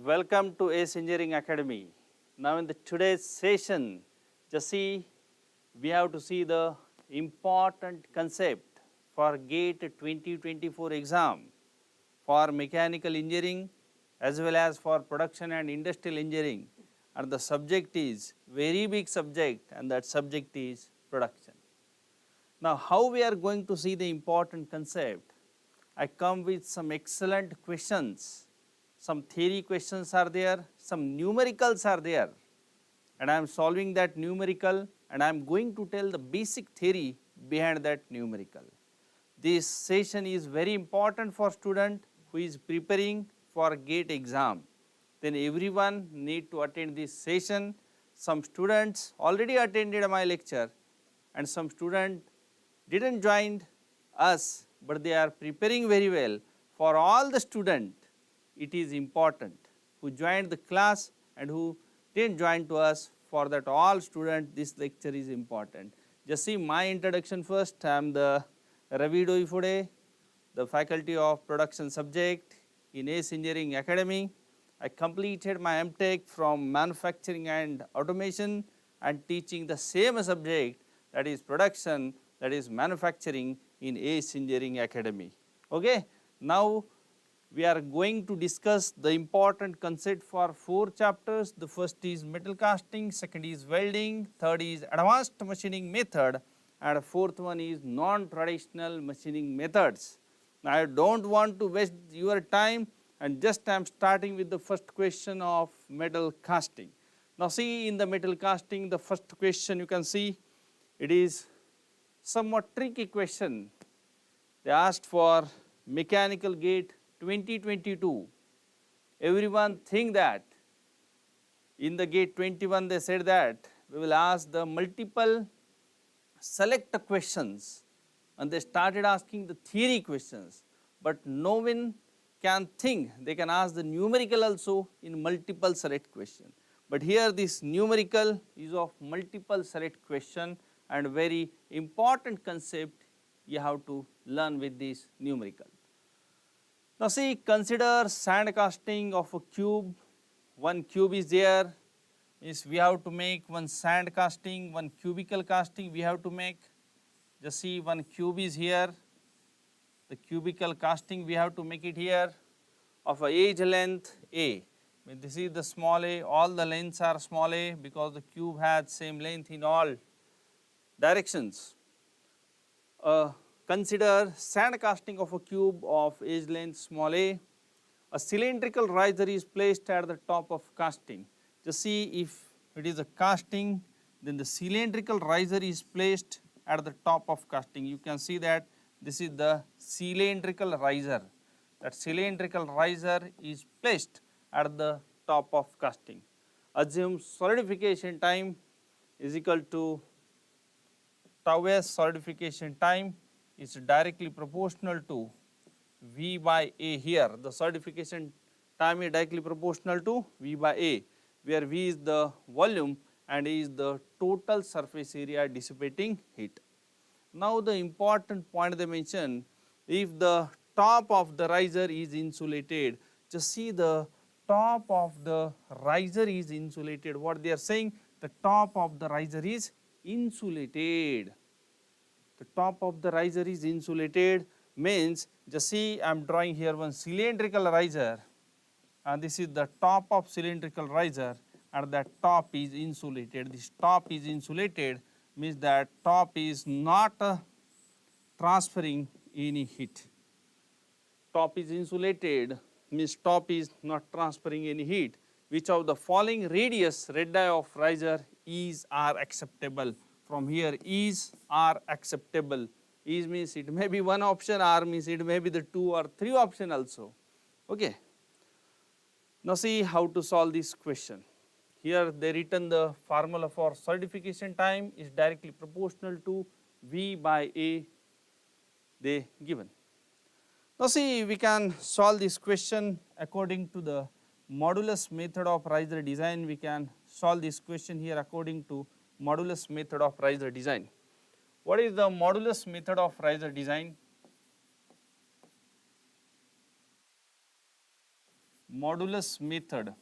Welcome to ACE Engineering Academy. Now in the today's session, just see we have to see the important concept for GATE 2024 exam for mechanical engineering as well as for production and industrial engineering, and the subject is very big subject, and that subject is production. Now how we are going to see the important concept? I come with some excellent questions. Some theory questions are there, some numericals are there, and I am solving that numerical, and I am going to tell the basic theory behind that numerical. This session is very important for student who is preparing for GATE exam. Then everyone need to attend this session. Some students already attended my lecture and some student didn't join us, but they are preparing very well. For all the student, it is important who joined the class and who didn't join to us. For that all student, this lecture is important. Just see my introduction first. I am the Ravi Doifude, the faculty of production subject in ACE Engineering Academy. I completed my MTech from manufacturing and automation and teaching the same subject, that is production, that is manufacturing, in ACE Engineering Academy. Okay. Now we are going to discuss the important concept for 4 chapters. The first is metal casting, second is welding, third is advanced machining method, and fourth one is non-traditional machining methods. Now I don't want to waste your time, and just I am starting with the first question of metal casting. Now see, in the metal casting, the first question you can see, it is somewhat tricky question. They asked for mechanical GATE 2022. Everyone think that in the GATE 21 they said that we will ask the multiple select questions, and they started asking the theory questions, but no one can think they can ask the numerical also in multiple select question. But here this numerical is of multiple select question, and very important concept you have to learn with this numerical. Now see, consider sand casting of a cube. One cube is there, means we have to make one sand casting, one cubical casting we have to make. Just see, one cube is here, the cubical casting we have to make it here of a edge length A. This is the small a, all the lengths are small a because the cube has same length in all directions. Consider sand casting of a cube of edge length small a. A cylindrical riser is placed at the top of casting. Just see, if it is a casting, then the cylindrical riser is placed at the top of casting. You can see that this is the cylindrical riser. That cylindrical riser is placed at the top of casting. Assume solidification time is equal to tau s. Solidification time is directly proportional to V by A here. The solidification time is directly proportional to V by A, where V is the volume and A is the total surface area dissipating heat. Now the important point they mention, if the top of the riser is insulated, just see the top of the riser is insulated. What they are saying, the top of the riser is insulated. The top of the riser is insulated means, just see, I am drawing here one cylindrical riser, and this is the top of cylindrical riser, and that top is insulated. This top is insulated means that top is not transferring any heat. Top is insulated means top is not transferring any heat. Which of the following radius radii of riser is are acceptable? From here, is are acceptable. Is means it may be one option, R means it may be the 2 or 3 option also. Okay. Now see how to solve this question. Here they written the formula for solidification time is directly proportional to V by A they given. Now see, we can solve this question according to the modulus method of riser design. We can solve this question here according to modulus method of riser design. What is the modulus method of riser design? modulus method.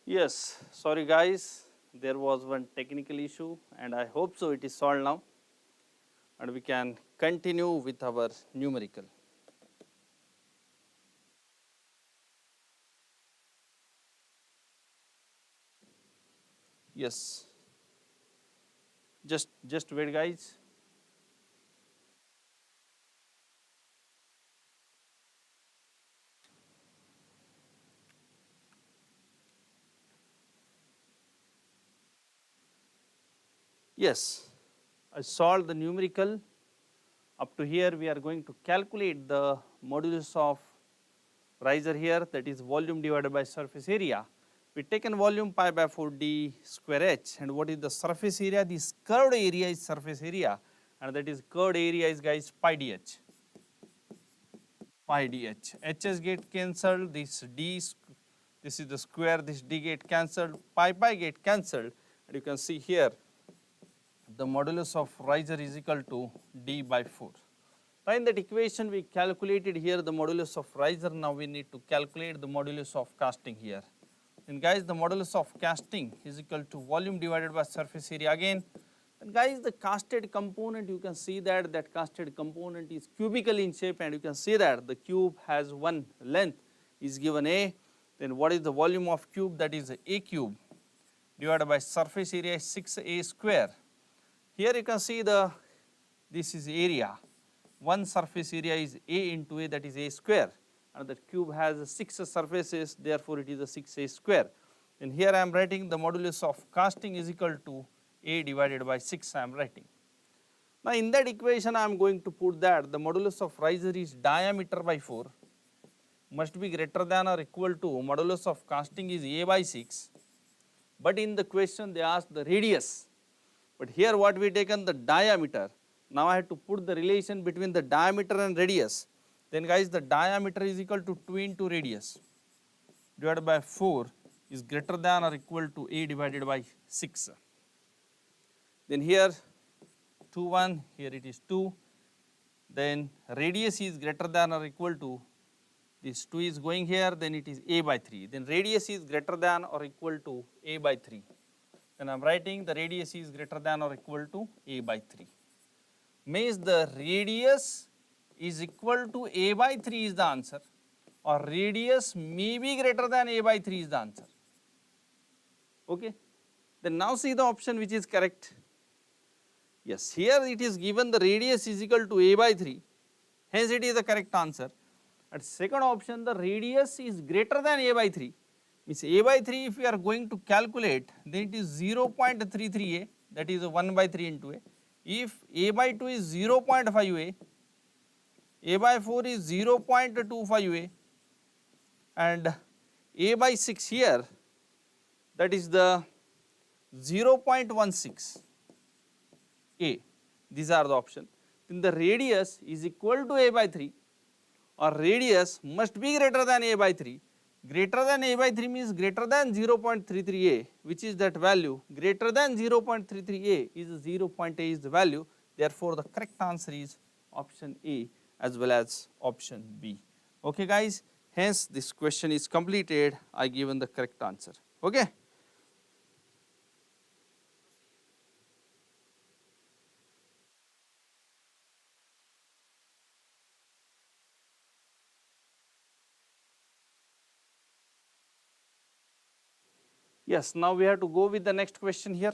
Yes, sorry guys, there was one technical issue and I hope so it is solved now and we can continue with our numerical. Yes, just wait guys. Yes, I solved the numerical. Up to here we are going to calculate the modulus of riser here, that is volume divided by surface area. We taken volume pi by 4 d square h, and what is the surface area? This curved area is surface area, and that is curved area is guys pi dh. Pi dh. H's get cancelled, this is the square, this d get cancelled, pi get cancelled, and you can see here the modulus of riser is equal to d by 4. Now in that equation we calculated here the modulus of riser, now we need to calculate the modulus of casting here. And guys, the modulus of casting is equal to volume divided by surface area again. And guys, the casted component, you can see that casted component is cubical in shape, and you can see that the cube has one length is given A. Then what is the volume of cube? That is A cube divided by surface area is 6A square. Here you can see this is area. One surface area is A into A, that is A square, and the cube has 6 surfaces, therefore it is a 6A square. And here I am writing the modulus of casting is equal to A divided by 6 I am writing. Now in that equation I am going to put that the modulus of riser is diameter by 4 must be greater than or equal to modulus of casting is A by 6, but in the question they asked the radius, but here what we taken the diameter. Now I have to put the relation between the diameter and radius. Then guys, the diameter is equal to 2 into radius divided by 4 is greater than or equal to A divided by 6. Then here 2 1, here it is 2, then radius is greater than or equal to, this 2 is going here, then it is A by 3, then radius is greater than or equal to A by 3. Then I am writing the radius is greater than or equal to A by 3. Means the radius is equal to A by 3 is the answer, or radius may be greater than A by 3 is the answer. Okay. Then now see the option which is correct. Yes, here it is given the radius is equal to A by 3, hence it is the correct answer. At second option, the radius is greater than A by 3, means A by 3 if we are going to calculate, then it is 0.33A, that is 1 by 3 into A. If A by 2 is 0.5A, A by 4 is 0.25A, and A by 6 here, that is the 0.16A. These are the options. Then the radius is equal to A by 3, or radius must be greater than A by 3. Greater than A by 3 means greater than 0.33A, which is that value. Greater than 0.33A is 0.A is the value. Therefore, the correct answer is option A as well as option B. Okay guys, hence this question is completed. I given the correct answer. Okay. Yes, now we have to go with the next question here.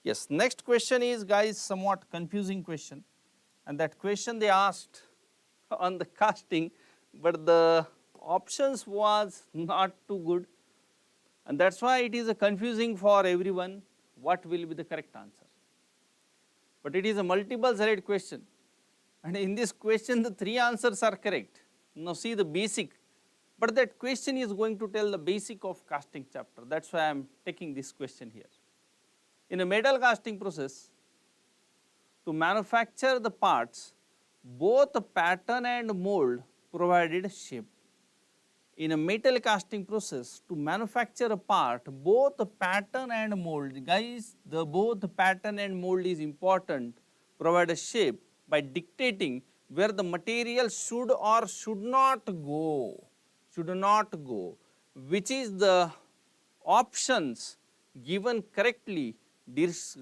Yes, next question is guys somewhat confusing question, and that question they asked on the casting, but the options was not too good, and that's why it is a confusing for everyone what will be the correct answer. But it is a multiple select question, and in this question the 3 answers are correct. Now see the basic, but that question is going to tell the basic of casting chapter. That's why I am taking this question here. In a metal casting process, to manufacture the parts, both pattern and mold provided shape. In a metal casting process, to manufacture a part, both pattern and mold, guys, both pattern and mold is important, provide a shape by dictating where the material should or should not go, which is the options given correctly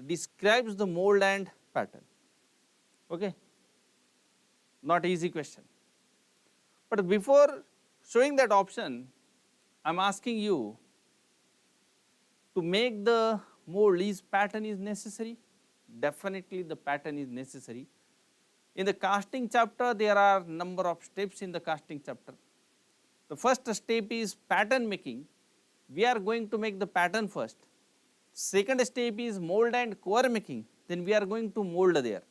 describes the mold and pattern. Okay, not easy question. But before showing that option, I am asking you to make the mold, is pattern is necessary? Definitely the pattern is necessary. In the casting chapter, there are number of steps in the casting chapter. The first step is pattern making. We are going to make the pattern first. Second step is mold and core making, then we are going to mold there.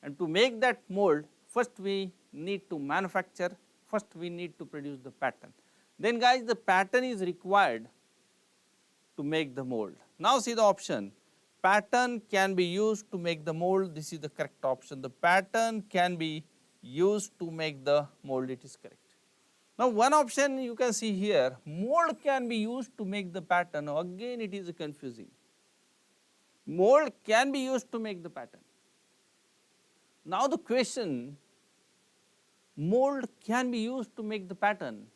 And to make that mold, first we need to manufacture, first we need to produce the pattern. Then guys, the pattern is required to make the mold. Now see the option, pattern can be used to make the mold, this is the correct option. The pattern can be used to make the mold, it is correct. Now one option you can see here, mold can be used to make the pattern, again it is confusing. Mold can be used to make the pattern. Now the question, mold can be used to make the pattern.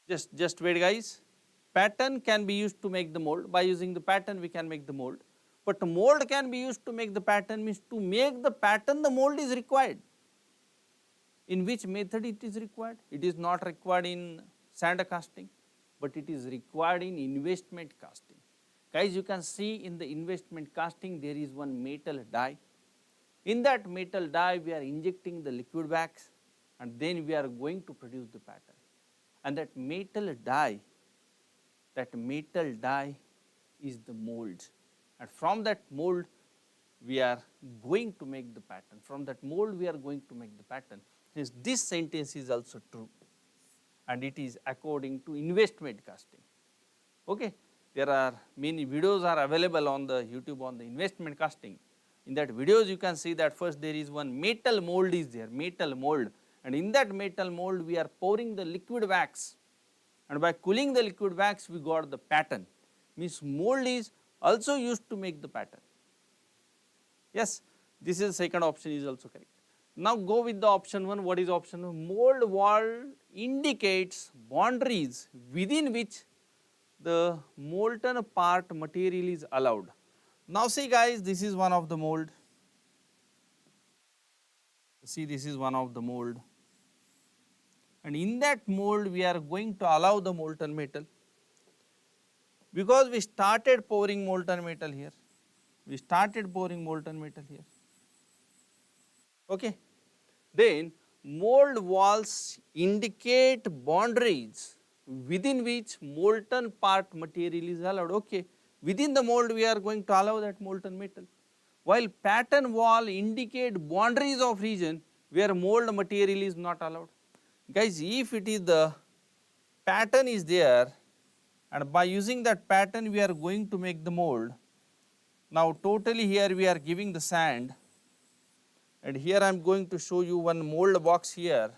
Just wait guys, pattern can be used to make the mold, by using the pattern we can make the mold. But mold can be used to make the pattern means to make the pattern the mold is required. In which method it is required? It is not required in sand casting, but it is required in investment casting. Guys, you can see in the investment casting there is one metal die. In that metal die we are injecting the liquid wax and then we are going to produce the pattern. And that metal die is the mold. And from that mold we are going to make the pattern. From that mold we are going to make the pattern. Hence this sentence is also true and it is according to investment casting. Okay. There are many videos are available on the YouTube on the investment casting. In that videos you can see that first there is one metal mold is there, metal mold, and in that metal mold we are pouring the liquid wax, and by cooling the liquid wax we got the pattern. Means mold is also used to make the pattern. Yes, this is second option is also correct. Now go with the option 1. What is option 1? Mold wall indicates boundaries within which the molten part material is allowed. Now see guys, this is one of the mold. See, this is one of the mold. And in that mold we are going to allow the molten metal. Because we started pouring molten metal here. We started pouring molten metal here. Okay. Then mold walls indicate boundaries within which molten part material is allowed. Okay, within the mold we are going to allow that molten metal. While pattern wall indicate boundaries of region where mold material is not allowed. Guys, if it is the pattern is there and by using that pattern we are going to make the mold. Now totally here we are giving the sand, and here I am going to show you one mold box here.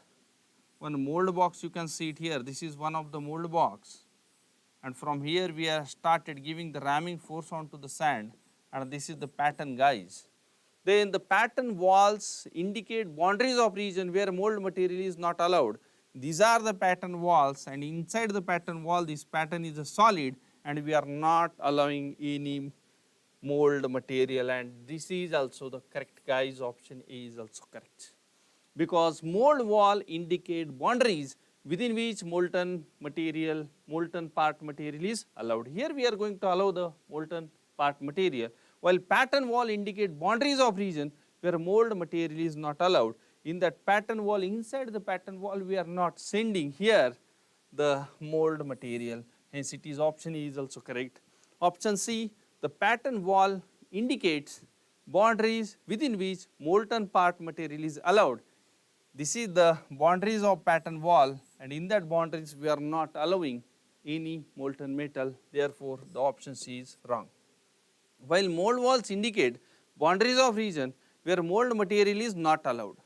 One mold box you can see it here, this is one of the mold box, and from here we have started giving the ramming force onto the sand, and this is the pattern guys. Then the pattern walls indicate boundaries of region where mold material is not allowed. These are the pattern walls, and inside the pattern wall this pattern is a solid and we are not allowing any mold material, and this is also the correct guys, option A is also correct. Because mold wall indicate boundaries within which molten material, molten part material is allowed. Here we are going to allow the molten part material, while pattern wall indicate boundaries of region where mold material is not allowed. In that pattern wall, inside the pattern wall we are not sending here the mold material, hence it is option E is also correct. Option C, the pattern wall indicates boundaries within which molten part material is allowed. This is the boundaries of pattern wall, and in that boundaries we are not allowing any molten metal, therefore the option C is wrong. While mold walls indicate boundaries of region where mold material is not allowed.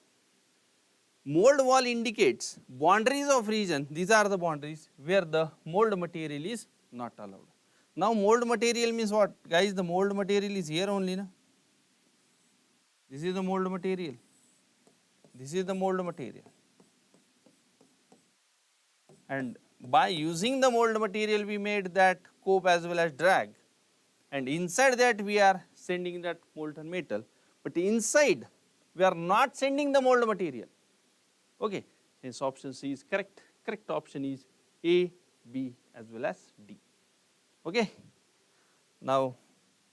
Mold wall indicates boundaries of region, these are the boundaries where the mold material is not allowed. Now mold material means what? Guys, the mold material is here only, na? This is the mold material. This is the mold material. And by using the mold material we made that cope as well as drag. And inside that we are sending that molten metal. But inside we are not sending the mold material. Okay, hence option C is correct. Correct option is A, B as well as D. Okay. Now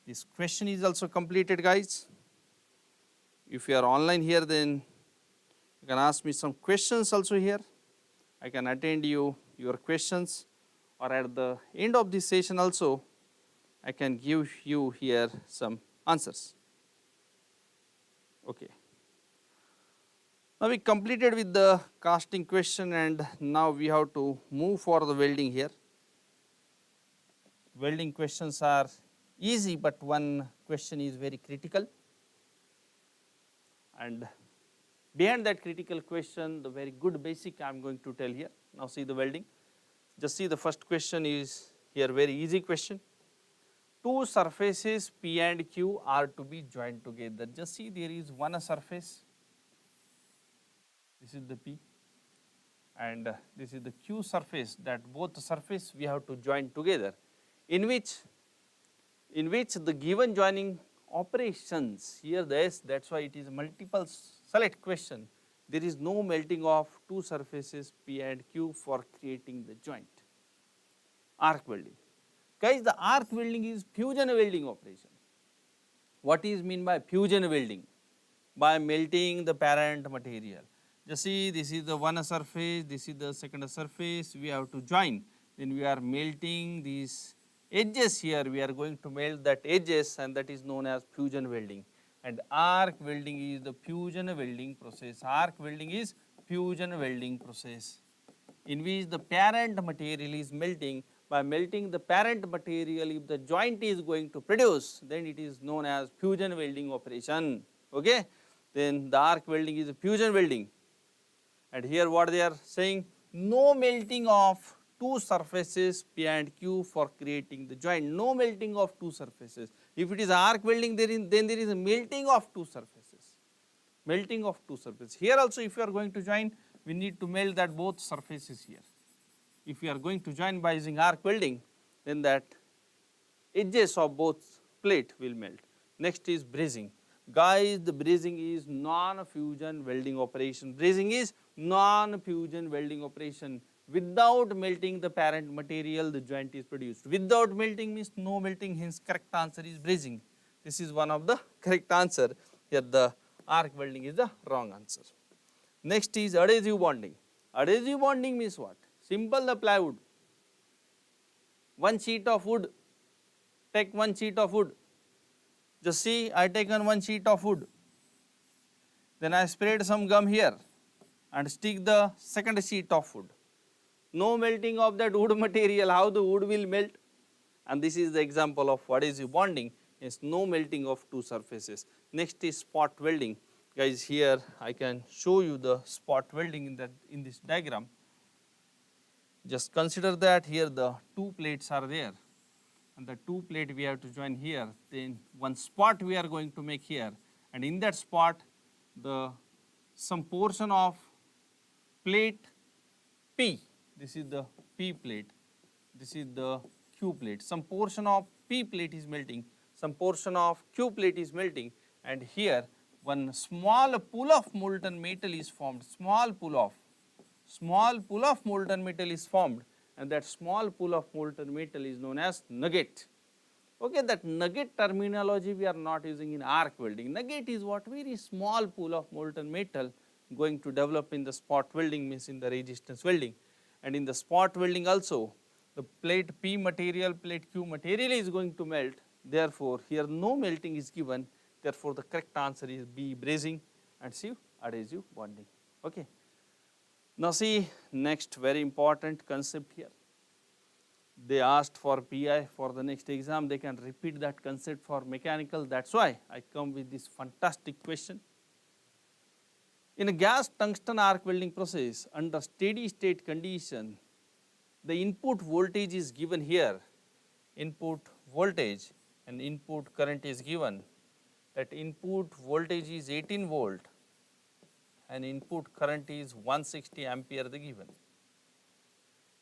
this question is also completed guys. If you are online here, then You can ask me some questions also here. I can attend your questions, or at the end of this session also I can give you here some answers. Okay. Now we completed with the casting question, and now we have to move for the welding here. Welding questions are easy, but one question is very critical, and behind that critical question, the very good basic I am going to tell here. Now see the welding. Just see the first question is here, very easy question. Two surfaces P and Q are to be joined together. Just see, there is one surface, this is the P, and this is the Q surface, that both surface we have to join together, in which the given joining operations, here the S, that is why it is a multiple select question, there is no melting of two surfaces P and Q for creating the joint. Arc welding. Guys, the arc welding is fusion welding operation. What is mean by fusion welding? By melting the parent material. Just see, this is the one surface, this is the second surface, we have to join. Then we are melting these edges here, we are going to melt that edges, and that is known as fusion welding. And arc welding is the fusion welding process. Arc welding is fusion welding process, in which the parent material is melting. By melting the parent material, if the joint is going to produce, then it is known as fusion welding operation. Okay? Then the arc welding is fusion welding. And here what they are saying, no melting of two surfaces P and Q for creating the joint. No melting of two surfaces. If it is arc welding, then there is a melting of two surfaces. Melting of two surfaces. Here also, if you are going to join, we need to melt that both surfaces here. If we are going to join by using arc welding, then that edges of both plate will melt. Next is brazing. Guys, the brazing is non-fusion welding operation. Brazing is non-fusion welding operation. Without melting the parent material, the joint is produced. Without melting means no melting, hence correct answer is brazing. This is one of the correct answer. Here the arc welding is the wrong answer. Next is adhesive bonding. Adhesive bonding means what? Simple, the plywood. One sheet of wood, take one sheet of wood. Just see, I taken one sheet of wood. Then I spread some gum here and stick the second sheet of wood. No melting of that wood material, how the wood will melt? And this is the example of adhesive bonding, is no melting of two surfaces. Next is spot welding. Guys, here I can show you the spot welding in this diagram. Just consider that here the two plates are there, and the two plate we have to join here. Then one spot we are going to make here, and in that spot some portion of plate P, this is the P plate, this is the Q plate. Some portion of P plate is melting, some portion of Q plate is melting, and here one small pool of molten metal is formed. Small pool of molten metal is formed, and that small pool of molten metal is known as nugget. Okay, that nugget terminology we are not using in arc welding. Nugget is what? Very small pool of molten metal going to develop in the spot welding, means in the resistance welding. And in the spot welding also, the plate P material, plate Q material is going to melt. Therefore, here no melting is given. Therefore, the correct answer is B, brazing, and C, adhesive bonding. Okay. Now see, next very important concept here. They asked for PI for the next exam, they can repeat that concept for mechanical. That's why I come with this fantastic question. In a gas tungsten arc welding process, under steady state condition, the input voltage is given here. Input voltage and input current is given. That input voltage is 18 volt and input current is 160 ampere the given.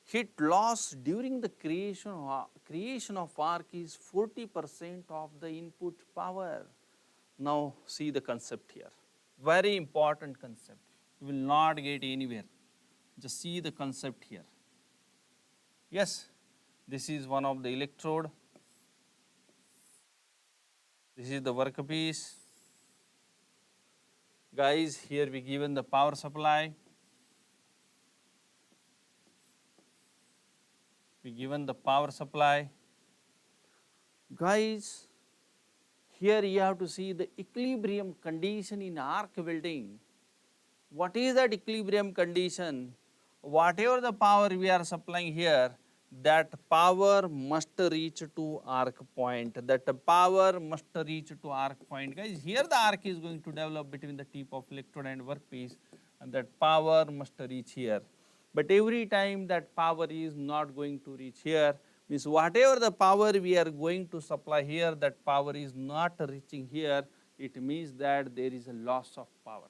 Heat loss during the creation of arc is 40% of the input power. Now see the concept here. Very important concept. You will not get anywhere. Just see the concept here. Yes, this is one of the electrode. This is the workpiece. Guys, here we given the power supply. We given the power supply. Guys, here you have to see the equilibrium condition in arc welding. What is that equilibrium condition? Whatever the power we are supplying here, that power must reach to arc point. That power must reach to arc point. Guys, here the arc is going to develop between the tip of electrode and workpiece, and that power must reach here. But every time that power is not going to reach here, means whatever the power we are going to supply here, that power is not reaching here, it means that there is a loss of power.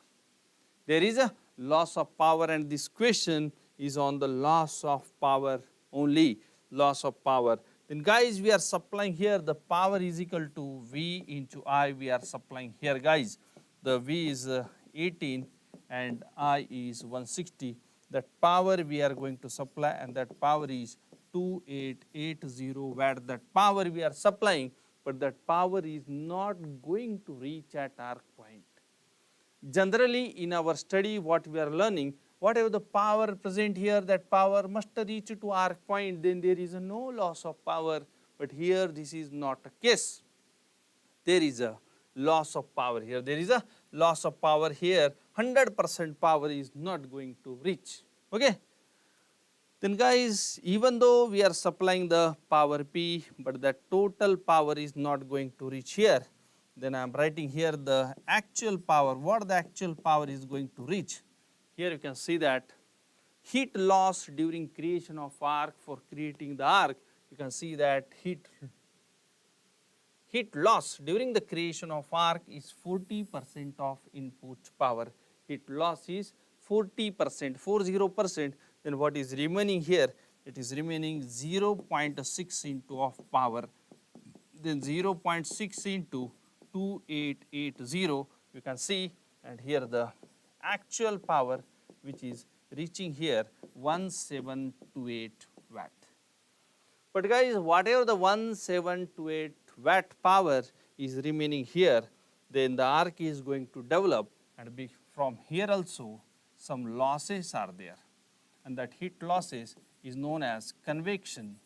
There is a loss of power, and this question is on the loss of power only, loss of power. Then guys, we are supplying here the power is equal to V into I, we are supplying here guys. The V is 18 and I is 160. That power we are going to supply, and that power is 2880 watt. That power we are supplying, but that power is not going to reach at arc point. Generally in our study what we are learning, whatever the power present here, that power must reach to arc point, then there is no loss of power. But here this is not a case. There is a loss of power here. There is a loss of power here. 100% power is not going to reach. Okay. Then guys, even though we are supplying the power P, but the total power is not going to reach here, then I am writing here the actual power, what the actual power is going to reach. Here you can see that heat loss during creation of arc, for creating the arc, you can see that heat loss during the creation of arc is 40% of input power. Heat loss is 40%, 40%. Then what is remaining here? It is remaining 0.6 into of power. Then 0.6 into 2880 you can see, and here the actual power which is reaching here 1728 watt. But guys, whatever the 1728 watt power is remaining here, then the arc is going to develop, and be from here also some losses are there, and that heat losses is known as convection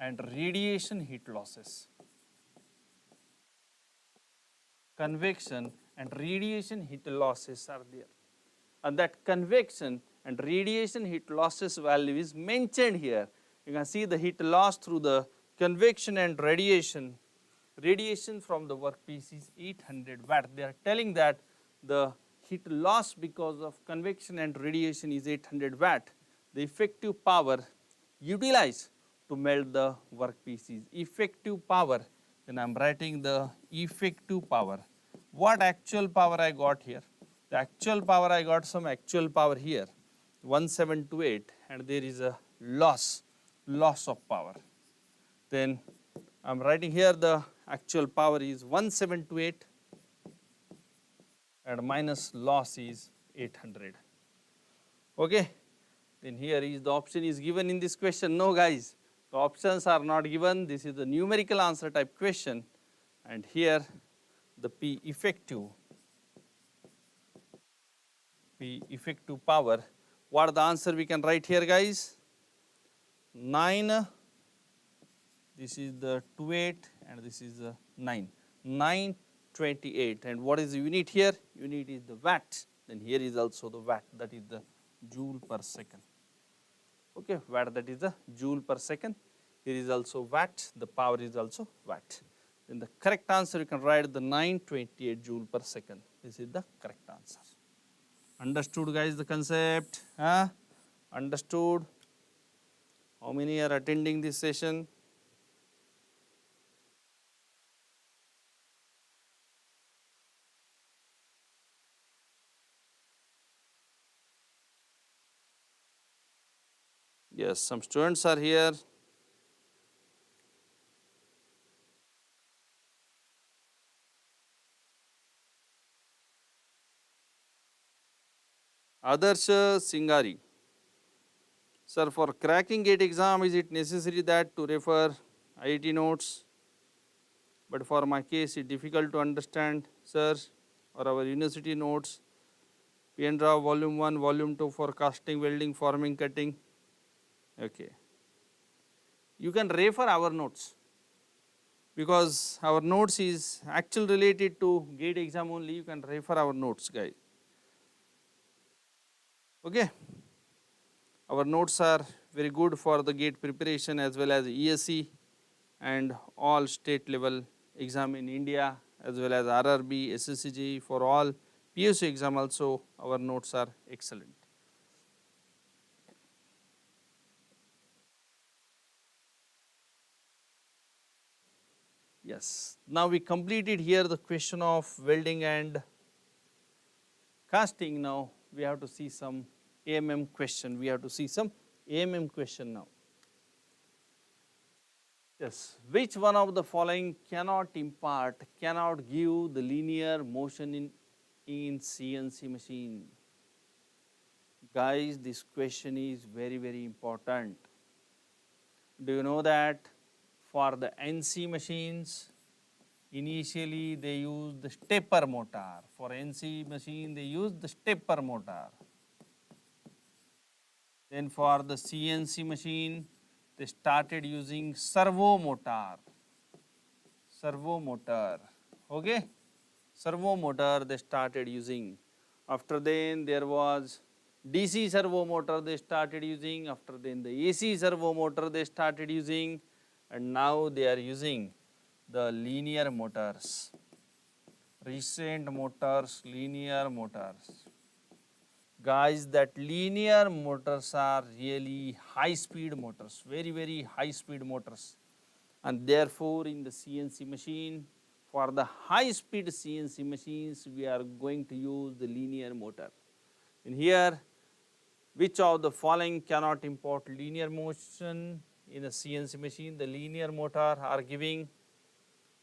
and radiation heat losses. Convection and radiation heat losses are there, and that convection and radiation heat losses value is mentioned here. You can see the heat loss through the convection and radiation from the workpiece is 800 watt. They are telling that the heat loss because of convection and radiation is 800 watt. The effective power utilized to melt the workpiece is effective power. Then I am writing the effective power. What actual power I got here? The actual power, I got some actual power here 1728, and there is a loss of power. Then I am writing here the actual power is 1728 and minus loss is 800. Okay. Then here is the option is given in this question. No guys, the options are not given. This is the numerical answer type question, and here the P effective power. What the answer we can write here guys? 9, this is the 28 and this is the 928, and what is the unit here? Unit is the watt. Then here is also the watt, that is the joule per second. Okay, watt, that is the joule per second. Here is also watt, the power is also watt. Then the correct answer you can write the 928 joule per second. This is the correct answer. Understood guys the concept? Understood? How many are attending this session? Yes, some students are here. Adarsh Singari. Sir, for cracking GATE exam, is it necessary that to refer IIT notes? but for my case it's difficult to understand, sir, or our university notes. Pen draw volume 1, volume 2 for casting, welding, forming, cutting. Okay. You can refer our notes, because our notes is actually related to gate exam only. You can refer our notes, guys. Okay. Our notes are very good for the gate preparation as well as ESE and all state level exam in India, as well as RRB, SSCG, for all PSU exam also our notes are excellent. Yes, now we completed here the question of welding and casting. Now we have to see some AMM question. We have to see some AMM question now. Yes, which one of the following cannot impart, cannot give the linear motion in CNC machine? Guys, this question is very, very important. Do you know that for the NC machines, initially they use the stepper motor. For NC machine, they use the stepper motor. Then for the CNC machine, they started using servo motor. Servo motor, okay? Servo motor they started using. After then there was DC servo motor they started using. After then the AC servo motor they started using, and now they are using the linear motors. Recent motors, linear motors. Guys, that linear motors are really high speed motors, very, very high speed motors. And therefore, in the CNC machine, for the high speed CNC machines, we are going to use the linear motor. In here, which of the following cannot import linear motion in a CNC machine? The linear motor are giving.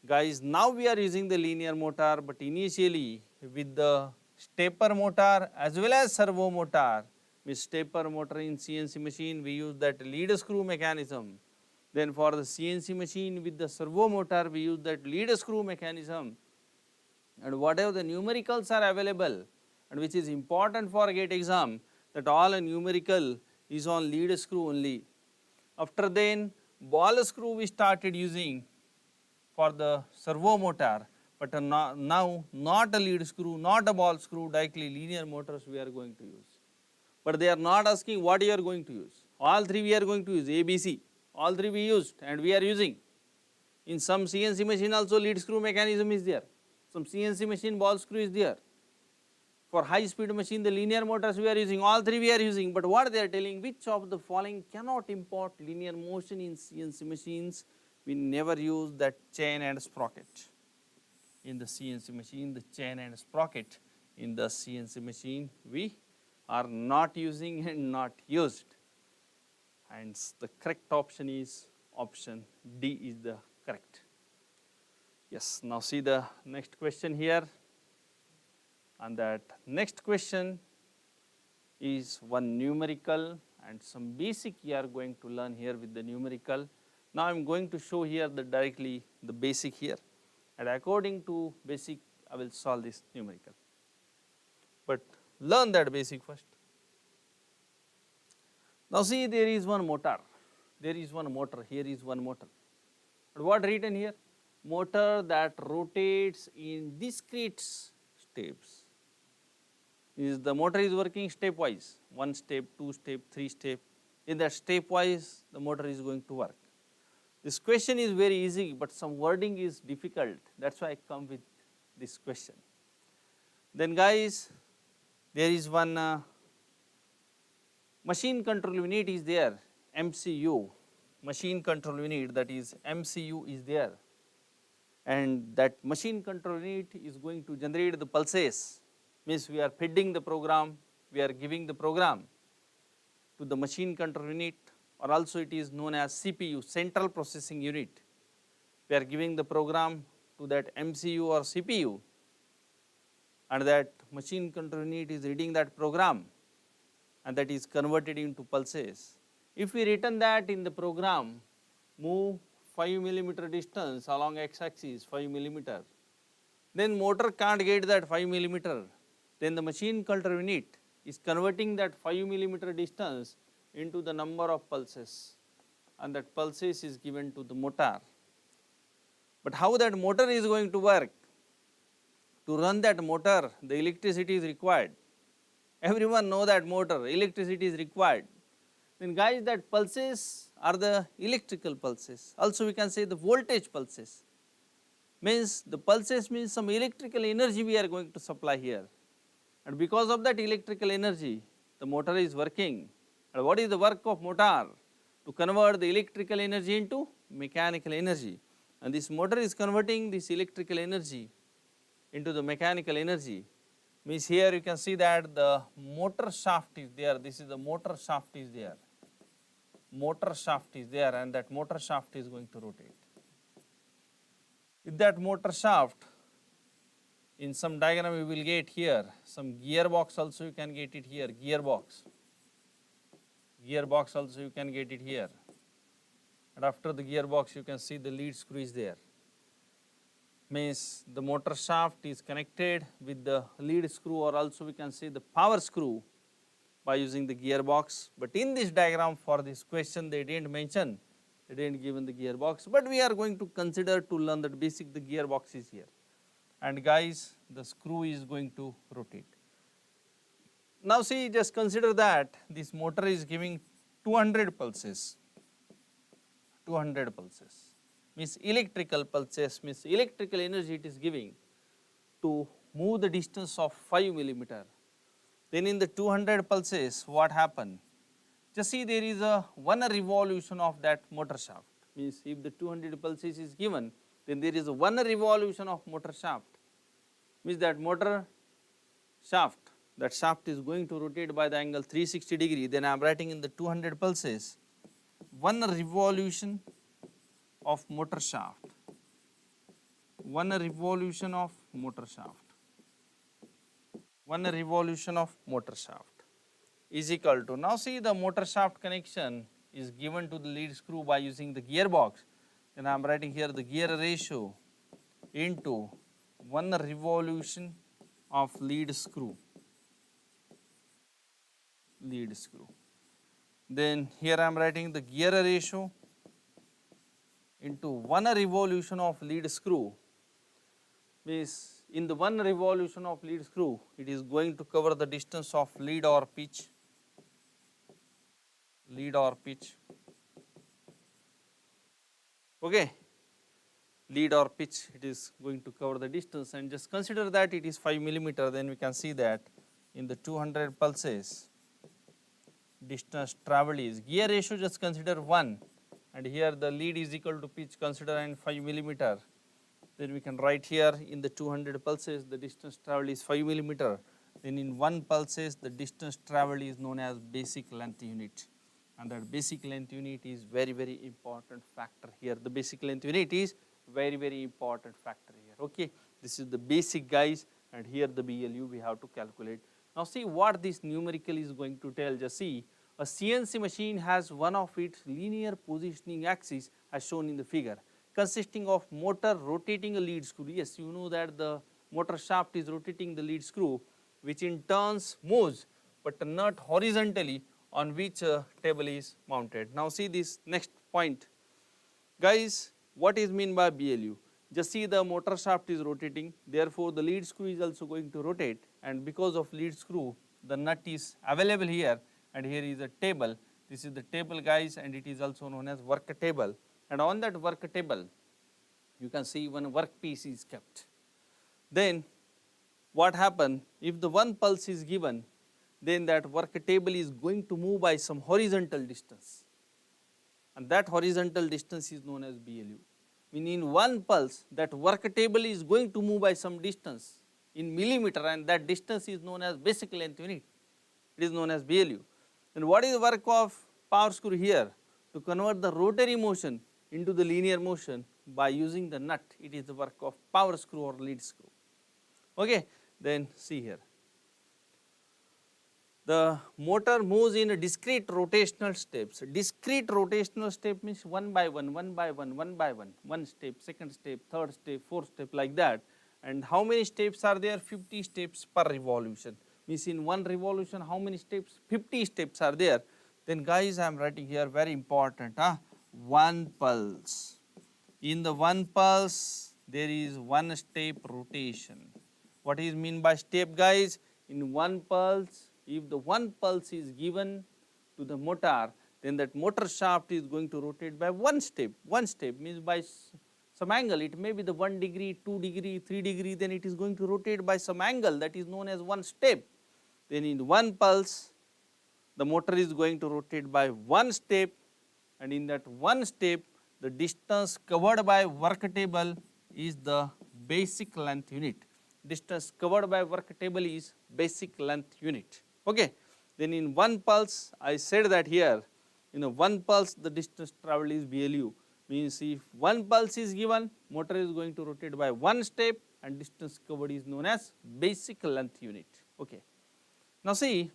Guys, now we are using the linear motor, but initially with the stepper motor as well as servo motor. With stepper motor in CNC machine, we use that lead screw mechanism. Then for the CNC machine with the servo motor, we use that lead screw mechanism. And whatever the numericals are available, and which is important for gate exam, that all a numerical is on lead screw only. After then, ball screw we started using for the servo motor, but now not a lead screw, not a ball screw, directly linear motors we are going to use. But they are not asking what you are going to use. All three we are going to use, A, B, C. All three we used and we are using. In some CNC machine also lead screw mechanism is there. Some CNC machine ball screw is there. For high speed machine the linear motors we are using, all three we are using. But what they are telling, which of the following cannot import linear motion in CNC machines? We never use that chain and sprocket. In the CNC machine, the chain and sprocket in the CNC machine we are not using and not used. And the correct option is option D is the correct. Yes, now see the next question here. And that next question is one numerical and some basic you are going to learn here with the numerical. Now I am going to show here the directly the basic here, and according to basic I will solve this numerical. But learn that basic first. Now see, there is one motor, here is one motor. But what written here? Motor that rotates in discrete steps. Is the motor is working stepwise, 1 step, 2 step, 3 step. In that stepwise the motor is going to work. This question is very easy, but some wording is difficult. That's why I come with this question. Then guys, there is one machine control unit is there, MCU. Machine control unit, that is MCU is there. And that machine control unit is going to generate the pulses. Means we are feeding the program, we are giving the program to the machine control unit, or also it is known as CPU, central processing unit. We are giving the program to that MCU or CPU, and that machine control unit is reading that program, and that is converted into pulses. If we written that in the program, move 5 millimeter distance along x axis 5 millimeter, then motor can't get that 5 millimeter, then the machine control unit is converting that 5 millimeter distance into the number of pulses, and that pulses is given to the motor. But how that motor is going to work? To run that motor, the electricity is required. Everyone know that motor, electricity is required. Then guys, that pulses are the electrical pulses. Also we can say the voltage pulses. Means the pulses means some electrical energy we are going to supply here. And because of that electrical energy, the motor is working. And what is the work of motor? To convert the electrical energy into mechanical energy. And this motor is converting this electrical energy into the mechanical energy. Means here you can see that the motor shaft is there. This is the motor shaft is there. Motor shaft is there, and that motor shaft is going to rotate. With that motor shaft, in some diagram we will get here, some gearbox also you can get it here, gearbox. Gearbox also you can get it here. And after the gearbox you can see the lead screw is there. Means the motor shaft is connected with the lead screw, or also we can say the power screw by using the gearbox. But in this diagram for this question they didn't mention, they didn't given the gearbox, but we are going to consider to learn that basic the gearbox is here. And guys, the screw is going to rotate. Now see, just consider that this motor is giving 200 pulses. 200 pulses. Means electrical pulses, means electrical energy it is giving to move the distance of 5 millimeter. Then in the 200 pulses, what happened? Just see, there is a one revolution of that motor shaft. Means if the 200 pulses is given, then there is a one revolution of motor shaft. Means that motor shaft, that shaft is going to rotate by the angle 360 degree. Then I am writing in the 200 pulses, one revolution of motor shaft, one revolution of motor shaft, one revolution of motor shaft is equal to, now see the motor shaft connection is given to the lead screw by using the gearbox. Then I am writing here the gear ratio into one revolution of lead screw, lead screw. Then here I am writing the gear ratio into one revolution of lead screw. Means in the one revolution of lead screw, it is going to cover the distance of lead or pitch, lead or pitch. Okay, lead or pitch, it is going to cover the distance, and just consider that it is 5 millimeter. Then we can see that in the 200 pulses, distance traveled is, gear ratio just consider 1, and here the lead is equal to pitch consider and 5 millimeter. Then we can write here in the 200 pulses the distance traveled is 5 millimeter. Then in 1 pulses the distance traveled is known as basic length unit, and that basic length unit is very, very important factor here. The basic length unit is very, very important factor here. Okay, this is the basic guys, and here the BLU we have to calculate. Now see what this numerical is going to tell. Just see, a CNC machine has one of its linear positioning axis as shown in the figure, consisting of motor rotating a lead screw. Yes, you know that the motor shaft is rotating the lead screw, which in turns moves, but not horizontally, on which a table is mounted. Now see this next point. Guys, what is mean by BLU? Just see the motor shaft is rotating, therefore the lead screw is also going to rotate, and because of lead screw, the nut is available here, and here is a table. This is the table guys, and it is also known as work table. And on that work table, you can see one workpiece is kept. Then what happen, if the one pulse is given, then that work table is going to move by some horizontal distance, and that horizontal distance is known as BLU. Meaning in one pulse, that work table is going to move by some distance in millimeter, and that distance is known as basic length unit. It is known as BLU. And what is the work of power screw here? To convert the rotary motion into the linear motion by using the nut. It is the work of power screw or lead screw. Okay, then see here. The motor moves in a discrete rotational steps. Discrete rotational step means one by one, one by one, one by one, one step, second step, third step, fourth step, like that. And how many steps are there? 50 steps per revolution. Means in one revolution, how many steps? 50 steps are there. Then guys, I am writing here very important, one pulse. In the one pulse, there is one step rotation. What is mean by step, guys? In one pulse, if the one pulse is given to the motor, then that motor shaft is going to rotate by one step. One step means by some angle. It may be the 1 degree, 2 degree, 3 degree, then it is going to rotate by some angle, that is known as one step. Then in one pulse, the motor is going to rotate by one step, and in that one step, the distance covered by work table is the basic length unit. Distance covered by work table is basic length unit. Okay. Then in one pulse, I said that here, in a one pulse, the distance traveled is BLU. Means if one pulse is given, motor is going to rotate by one step, and distance covered is known as basic length unit. Okay. Now see,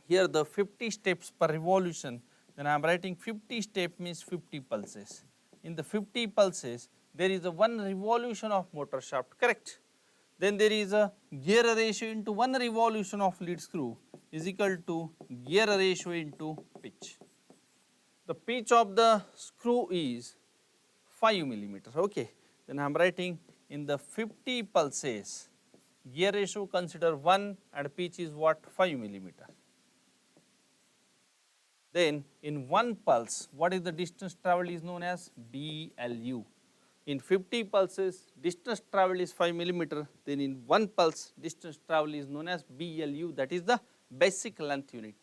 here the 50 steps per revolution, then I am writing 50 step means 50 pulses. In the 50 pulses, there is a one revolution of motor shaft, correct? Then there is a gear ratio into one revolution of lead screw is equal to gear ratio into pitch. The pitch of the screw is 5 millimeter. Okay. Then I am writing in the 50 pulses, gear ratio consider 1 and pitch is what? 5 millimeter. Then in one pulse, what is the distance traveled is known as BLU. In 50 pulses, distance traveled is 5 millimeter. Then in one pulse, distance traveled is known as BLU, that is the basic length unit.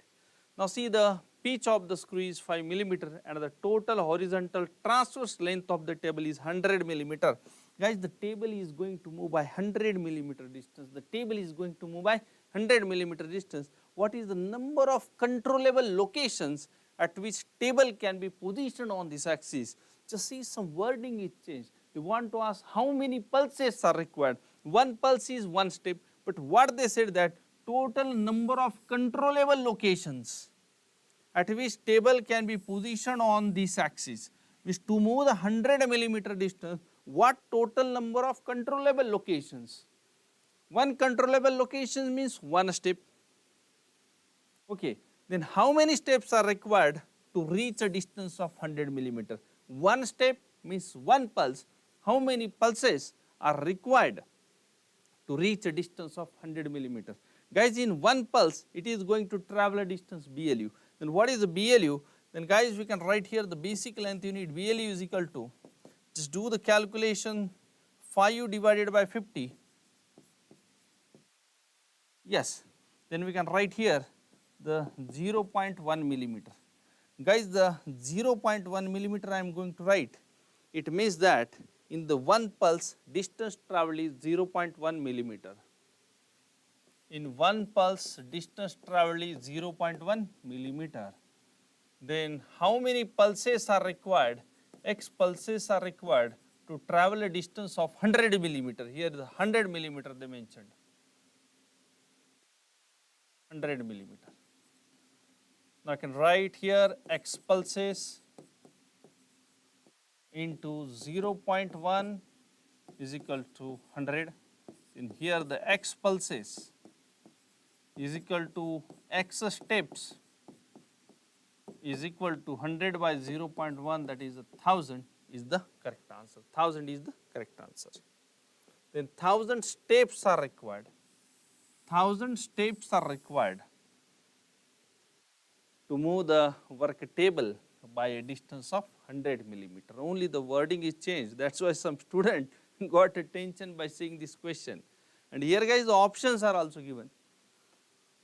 Now see, the pitch of the screw is 5 millimeter and the total horizontal transverse length of the table is 100 millimeter. Guys, the table is going to move by 100 millimeter distance. The table is going to move by 100 millimeter distance. What is the number of controllable locations at which table can be positioned on this axis? Just see, some wording is changed. They want to ask how many pulses are required. One pulse is one step, but what they said that total number of controllable locations at which table can be positioned on this axis. Means to move the 100 millimeter distance, what total number of controllable locations? One controllable location means one step. Okay. Then how many steps are required to reach a distance of 100 millimeter? One step means one pulse. How many pulses are required to reach a distance of 100 millimeter? Guys, in one pulse, it is going to travel a distance BLU. Then what is the BLU? Then guys, we can write here the basic length unit BLU is equal to, just do the calculation, 5 divided by 50. Yes, then we can write here the 0.1 millimeter. Guys, the 0.1 millimeter I am going to write. It means that in the one pulse, distance traveled is 0.1 millimeter. In one pulse, distance traveled is 0.1 millimeter. Then how many pulses are required? X pulses are required to travel a distance of 100 millimeter. Here the 100 millimeter they mentioned. 100 millimeter. Now I can write here X pulses into 0.1 is equal to 100. In here the X pulses is equal to X steps is equal to 100 by 0.1, that is 1000 is the correct answer. 1000 is the correct answer. Then 1000 steps are required. 1000 steps are required to move the work table by a distance of 100 millimeter. Only the wording is changed. That's why some student got attention by seeing this question. And here guys, the options are also given.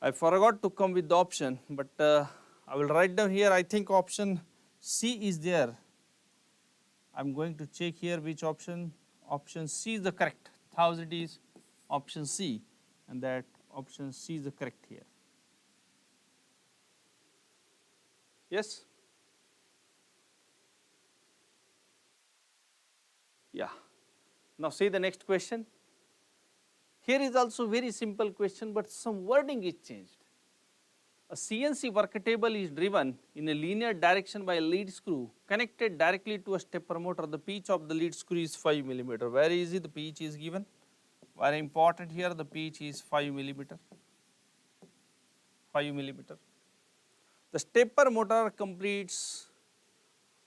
I forgot to come with the option, but I will write down here. I think option C is there. I'm going to check here which option. Option C is the correct. 1000 is option C, and that option C is the correct here. Yes? Yeah. Now see the next question. Here is also very simple question, but some wording is changed. A CNC work table is driven in a linear direction by a lead screw connected directly to a stepper motor. The pitch of the lead screw is 5 millimeter. Very easy, the pitch is given. Very important here, the pitch is 5 millimeter. 5 millimeter. The stepper motor completes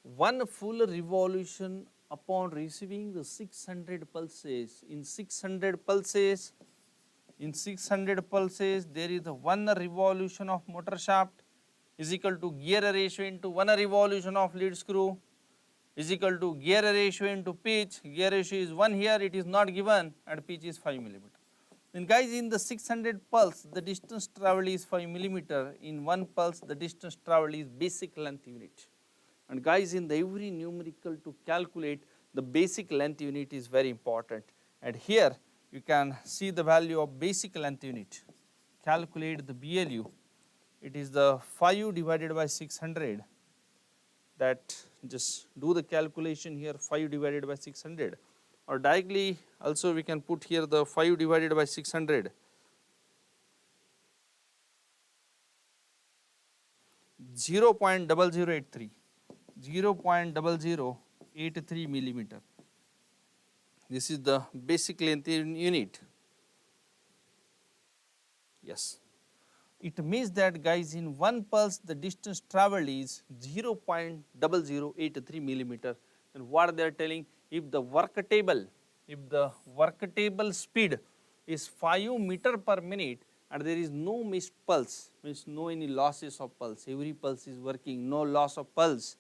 one full revolution upon receiving the 600 pulses. In 600 pulses, there is a one revolution of motor shaft is equal to gear ratio into one revolution of lead screw is equal to gear ratio into pitch. Gear ratio is 1 here, it is not given, and pitch is 5 millimeter. Then guys, in the 600 pulse, the distance travelled is 5 millimeter. In 1 pulse, the distance travelled is basic length unit. And guys, in the every numerical to calculate, the basic length unit is very important. And here you can see the value of basic length unit. Calculate the BLU. It is the 5 divided by 600. That just do the calculation here, 5 divided by 600. Or directly also we can put here the 5 divided by 600. 0.0083. 0.0083 millimeter. This is the basic length unit. Yes. It means that guys, in 1 pulse the distance travelled is 0.0083 millimeter. And what they are telling, if the work table speed is 5 meter per minute and there is no missed pulse, means no any losses of pulse, every pulse is working, no loss of pulse,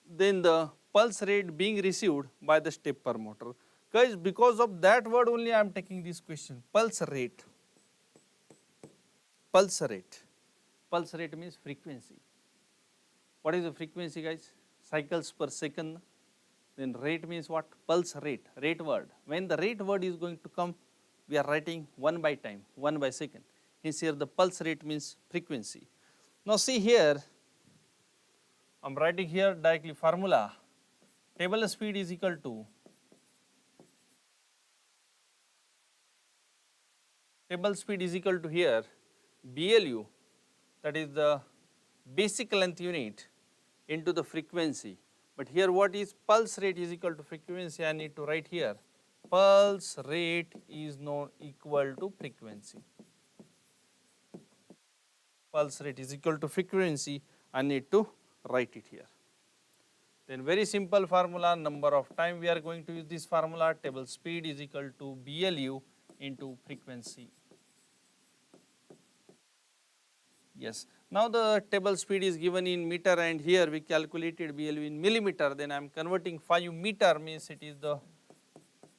then the pulse rate being received by the stepper motor. Guys, because of that word only I am taking this question, pulse rate. Pulse rate. Pulse rate means frequency. What is the frequency, guys? Cycles per second. Then rate means what? Pulse rate, rate word. When the rate word is going to come, we are writing 1 by time, 1 by second. Hence here the pulse rate means frequency. Now see here, I am writing here directly formula. Table speed is equal to here BLU, that is the basic length unit, into the frequency. But here what is pulse rate is equal to frequency, I need to write here. Pulse rate is not equal to frequency. Pulse rate is equal to frequency, I need to write it here. Then very simple formula, number of time we are going to use this formula, table speed is equal to BLU into frequency. Yes. Now the table speed is given in meter and here we calculated BLU in millimeter, then I am converting 5 meter means it is the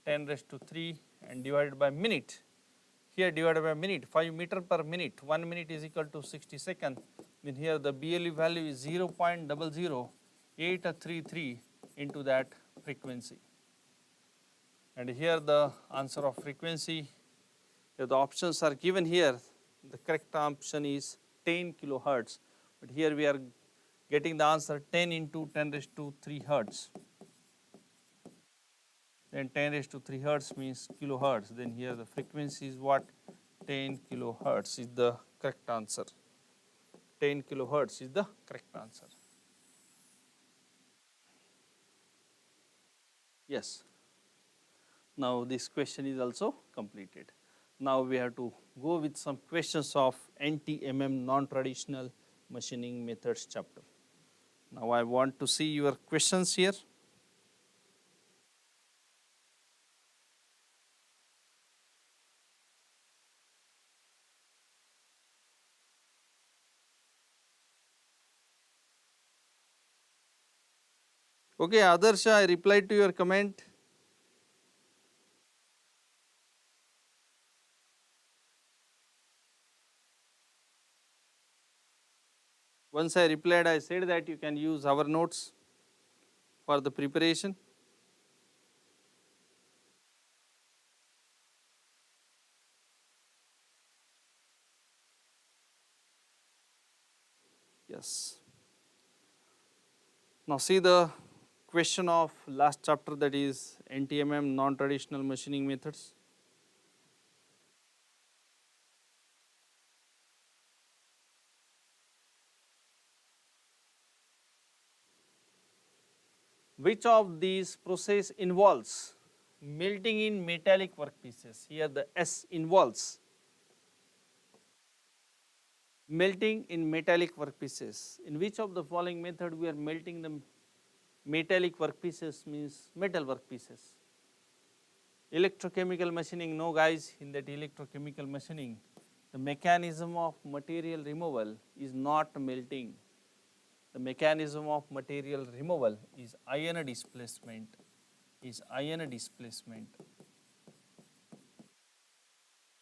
10 raised to 3 and divided by minute. Here divided by minute, 5 meter per minute, 1 minute is equal to 60 seconds. Then here the BLU value is 0.00833 into that frequency. And here the answer of frequency, here the options are given here. The correct option is 10 kilohertz, but here we are getting the answer 10 into 10 raised to 3 hertz. Then 10 raised to 3 hertz means kilohertz. Then here the frequency is what? 10 kilohertz is the correct answer. 10 kilohertz is the correct answer. Yes. Now this question is also completed. Now we have to go with some questions of NTMM non-traditional machining methods chapter. Now I want to see your questions here. Okay, Adarsh, I replied to your comment. Once I replied, I said that you can use our notes for the preparation. Yes. Now see the question of last chapter, that is NTMM non-traditional machining methods. which of these process involves melting in metallic workpieces? Here the S involves melting in metallic workpieces. In which of the following method we are melting the metallic workpieces, means metal workpieces? Electrochemical machining, no guys, in that electrochemical machining, the mechanism of material removal is not melting. The mechanism of material removal is ion displacement,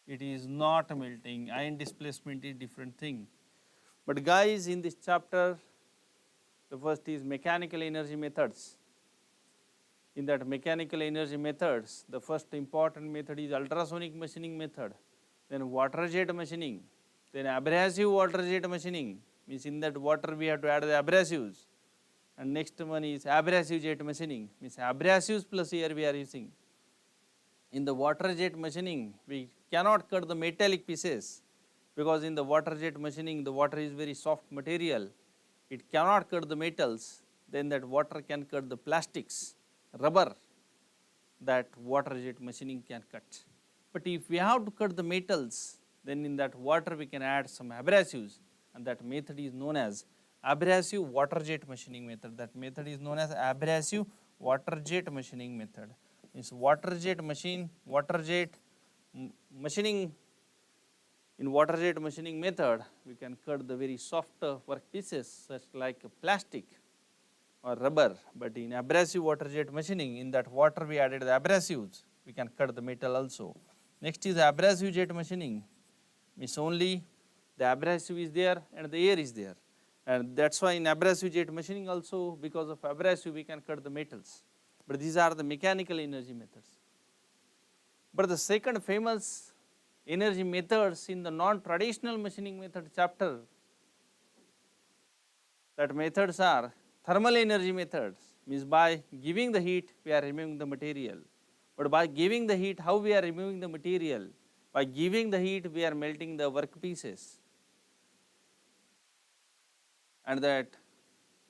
It is not melting. Ion displacement is different thing. But guys, in this chapter, the first is mechanical energy methods. In that mechanical energy methods, the first important method is ultrasonic machining method, then water jet machining, then abrasive water jet machining, means in that water we have to add the abrasives, and next one is abrasive jet machining, means abrasives plus air we are using. In the water jet machining, we cannot cut the metallic pieces, because in the water jet machining, the water is very soft material, it cannot cut the metals, then that water can cut the plastics, rubber, that water jet machining can cut. But if we have to cut the metals, then in that water we can add some abrasives, and that method is known as abrasive water jet machining method. That method is known as abrasive water jet machining method. Means machining, in water jet machining method, we can cut the very soft work pieces such like plastic or rubber, but in abrasive water jet machining, in that water we added the abrasives, we can cut the metal also. Next is abrasive jet machining, means only the abrasive is there and the air is there, and that's why in abrasive jet machining also, because of abrasive we can cut the metals. But these are the mechanical energy methods. But the second famous energy methods in the non-traditional machining method chapter, that methods are thermal energy methods, means by giving the heat we are removing the material. But by giving the heat, how we are removing the material? By giving the heat we are melting the work pieces. And that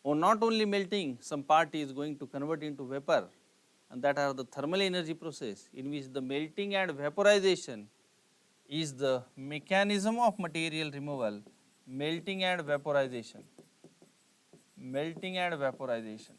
not only melting, some part is going to convert into vapor, and that are the thermal energy process, in which the melting and vaporization is the mechanism of material removal, melting and vaporization. Melting and vaporization.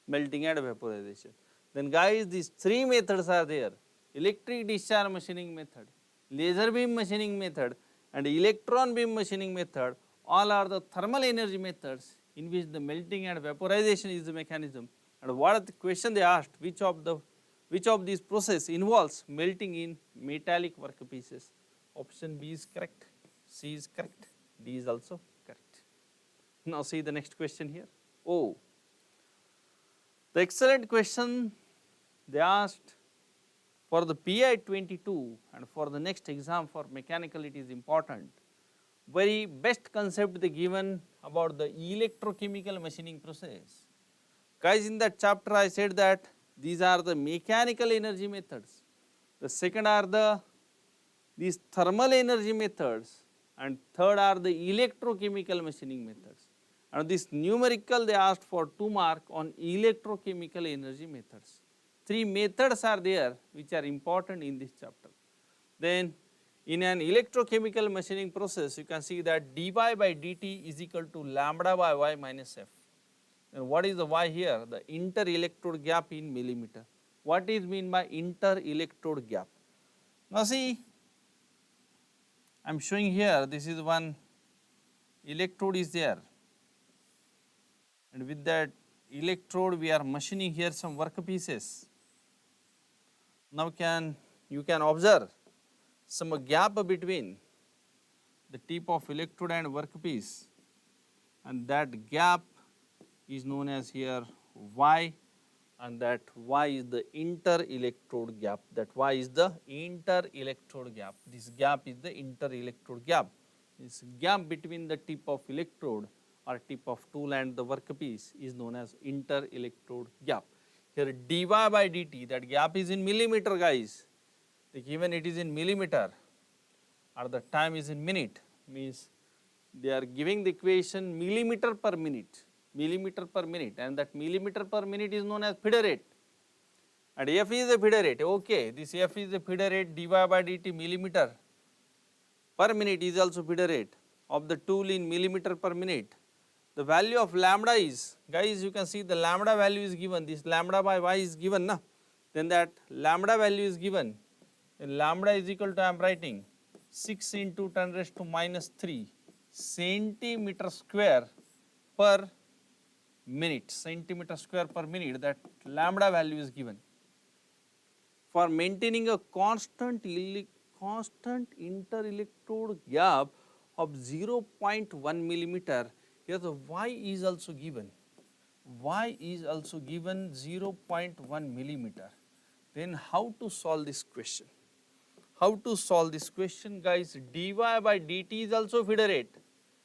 Melting and vaporization. Then guys, these three methods are there: electric discharge machining method, laser beam machining method, and electron beam machining method. All are the thermal energy methods in which the melting and vaporization is the mechanism. And what are the question they asked? Which of these process involves melting in metallic workpieces? Option B is correct, C is correct, D is also correct. Now see the next question here. Oh, the excellent question they asked for the PI 22, and for the next exam for mechanical it is important. Very best concept they given about the electrochemical machining process. Guys, in that chapter I said that these are the mechanical energy methods. The second are these thermal energy methods, and third are the electrochemical machining methods. And this numerical they asked for 2 mark on electrochemical energy methods. 3 methods are there which are important in this chapter. Then in an electrochemical machining process, you can see that dy by dt is equal to lambda by y minus f. And what is the y here? The inter-electrode gap in millimeter. What is mean by inter-electrode gap? Now see, I am showing here, this is one electrode is there, and with that electrode we are machining here some work pieces. Now you can observe some gap between the tip of electrode and workpiece, and that gap is known as here y, and that y is the inter-electrode gap. That y is the inter-electrode gap. This gap is the inter-electrode gap. This gap between the tip of electrode or tip of tool and the workpiece is known as inter-electrode gap. Here dy by dt, that gap is in millimeter guys. they given it is in millimeter or the time is in minute, means they are giving the equation millimeter per minute, and that millimeter per minute is known as feeder rate. And F is a feeder rate, okay, this F is a feeder rate, dy by dt millimeter per minute is also feeder rate of the tool in millimeter per minute. The value of lambda is, guys, you can see the lambda value is given, this lambda by y is given, na? Then that lambda value is given, then lambda is equal to, I am writing 6 into 10 raised to minus 3 centimeter square per minute, centimeter square per minute, that lambda value is given. For maintaining a constant inter-electrode gap of 0.1 millimeter, here the y is also given. Y is also given 0.1 millimeter. Then how to solve this question? How to solve this question, guys? Dy by dt is also feeder rate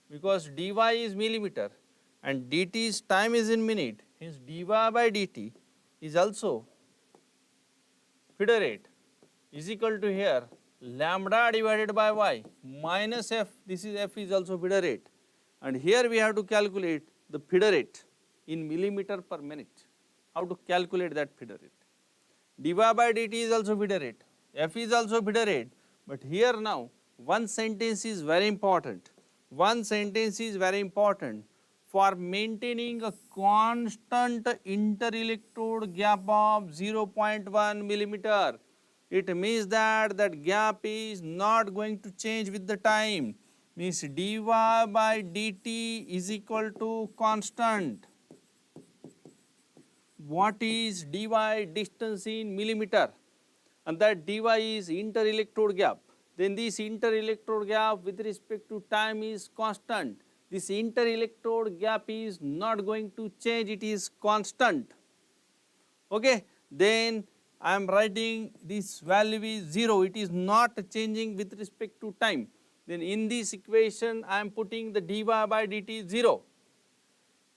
because dy is millimeter and dt's time is in minute. Hence dy by dt is also feeder rate is equal to here lambda divided by y minus f. This is f is also feeder rate, and here we have to calculate the feeder rate in millimeter per minute. How to calculate that feeder rate? Dy by dt is also feeder rate, f is also feeder rate, but here now one sentence is very important. One sentence is very important. For maintaining a constant inter-electrode gap of 0.1 millimeter, it means that that gap is not going to change with the time, means dy by dt is equal to constant. What is dy? Distance in millimeter, and that dy is inter-electrode gap. Then this inter-electrode gap with respect to time is constant. This inter-electrode gap is not going to change, it is constant. Okay, then I am writing this value is 0, it is not changing with respect to time. Then in this equation I am putting the dy by dt 0.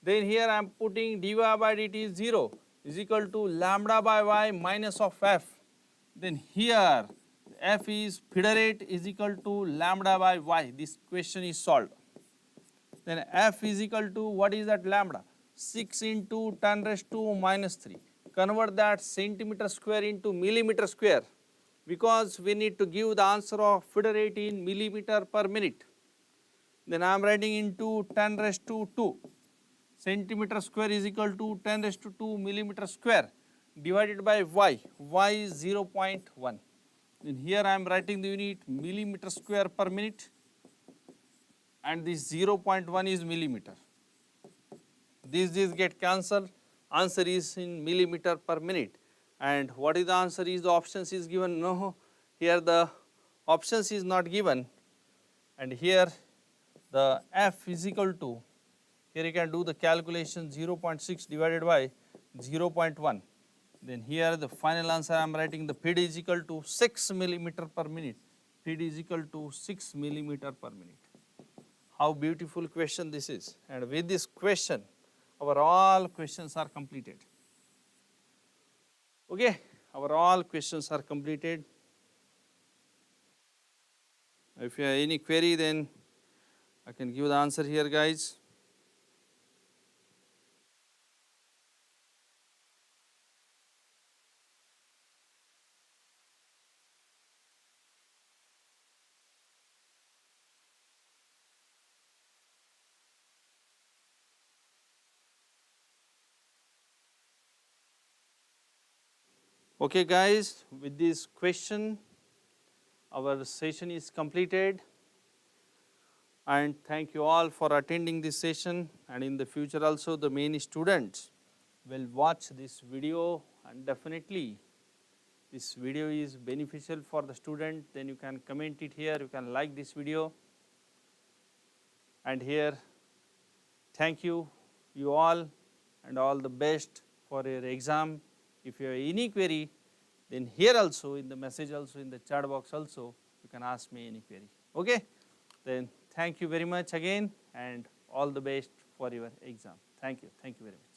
Then here I am putting dy by dt 0 is equal to lambda by y minus of f. Then here f is feeder rate is equal to lambda by y. This question is solved. Then f is equal to, what is that lambda? 6 into 10 raised to minus 3. Convert that centimeter square into millimeter square because we need to give the answer of feeder rate in millimeter per minute. Then I am writing into 10 raised to 2. Centimeter square is equal to 10 raised to 2 millimeter square divided by y. Y is 0.1. Then here I am writing the unit millimeter square per minute, and this 0.1 is millimeter. This get cancelled. Answer is in millimeter per minute. And what is the answer? Is the options is given? No, here the options is not given. And here the f is equal to, here you can do the calculation 0.6 divided by 0.1. Then here the final answer I am writing the feed is equal to 6 millimeter per minute. Feed is equal to 6 millimeter per minute. How beautiful question this is. And with this question, our all questions are completed. Okay, our all questions are completed. If you have any query, then I can give the answer here, guys. Okay, guys, with this question, our session is completed. And thank you all for attending this session. And in the future also, the many students will watch this video, and definitely this video is beneficial for the student. Then you can comment it here, you can like this video. And here, thank you all, and all the best for your exam. If you have any query, then here also in the message also, in the chat box also, you can ask me any query. Okay? Then thank you very much again, and all the best for your exam. Thank you very much.